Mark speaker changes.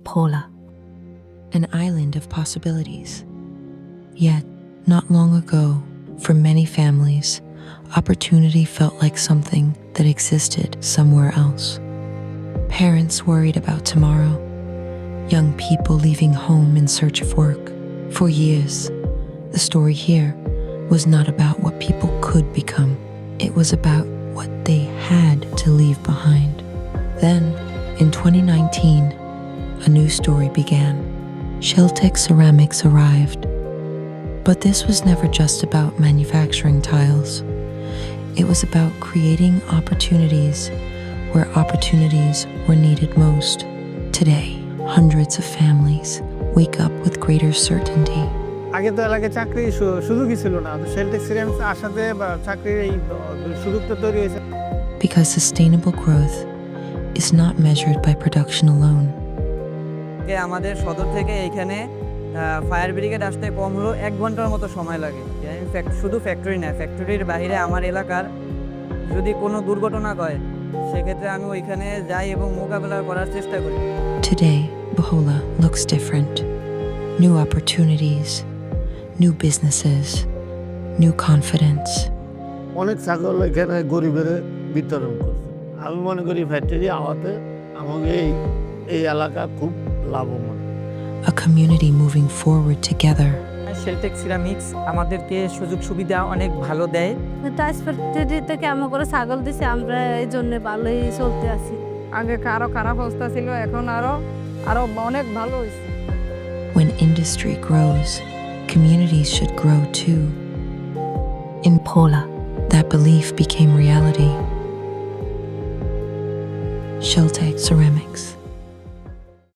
Speaker 1: Pola, an island of possibilities. Yet, not long ago, for many families, opportunity felt like something that existed somewhere else. Parents worried about tomorrow, young people leaving home in search of work. For years, the story here was not about what people could become. It was about what they had to leave behind. Then, in 2019, a new story began. Sheltec Ceramics arrived. But this was never just about manufacturing tiles. It was about creating opportunities where opportunities were needed most. Today, hundreds of families wake up with greater certainty.
Speaker 2: আগে তো এলাকায় চাকরি সুযোগই ছিল না, Sheltech ceramics আসাতে চাকরির এই সুযোগটা তৈরি হয়েছে।
Speaker 1: Because sustainable growth is not measured by production alone.
Speaker 3: আমাদের সদর থেকে এইখানে ফায়ার ব্রিগেড আসতে কম হলো 1 ঘন্টার মতো সময় লাগে। শুধু ফ্যাক্টরি না, ফ্যাক্টরির বাইরে আমার এলাকার যদি কোনো দুর্ঘটনা হয় সেক্ষেত্রে আমি ওইখানে যাই এবং মোকাবেলা করার চেষ্টা করি।
Speaker 1: Today, Bohola looks different. New opportunities, new businesses, new confidence.
Speaker 2: অনেক ছাগল এখানে গরিবের বিতরণ করছে। আমি মনে করি ফ্যাক্টরি আমাদের আমাকে এই এলাকা খুব লাভবান।
Speaker 1: A community moving forward together.
Speaker 3: Sheltech ceramics আমাদেরকে সুযোগ সুবিধা অনেক ভালো দেয়।
Speaker 4: টাইস ফ্যাক্টরি থেকে আমরা করে ছাগল দিছি, আমরা এই জন্য ভালোই চলতে আছি।
Speaker 5: আগে আরো খারাপ অবস্থা ছিল, এখন আরো অনেক ভালো হয়েছে।
Speaker 1: When industry grows, communities should grow too. In Pola, that belief became reality. Sheltec Ceramics.